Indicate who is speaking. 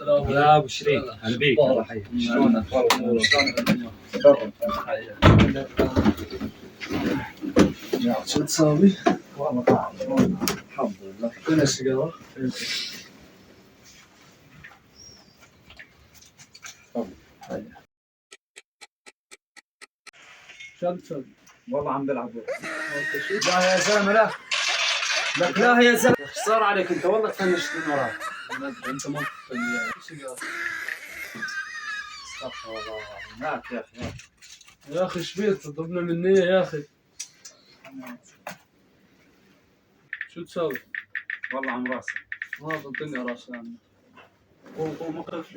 Speaker 1: يا ابو شريف هلا بيك، الله يحييك. شلونك؟
Speaker 2: شو تسوي؟ والله قاعد الحمد لله. فين السيجارة؟ شو تسوي؟
Speaker 1: والله عم بلعب.
Speaker 2: لا يا زلمة لا.
Speaker 1: لك لا يا زلمه، ايش صار عليك انت؟ والله تفنشت من وراك.
Speaker 2: انت ما تفني سيجارة.
Speaker 1: استغفر الله. مالك يا اخي؟
Speaker 2: يا اخي شبيت ضربنا مني يا اخي. شو تسوي؟
Speaker 1: والله عم راسي.
Speaker 2: هذا الدنيا راسي.
Speaker 1: قوم قوم اقف.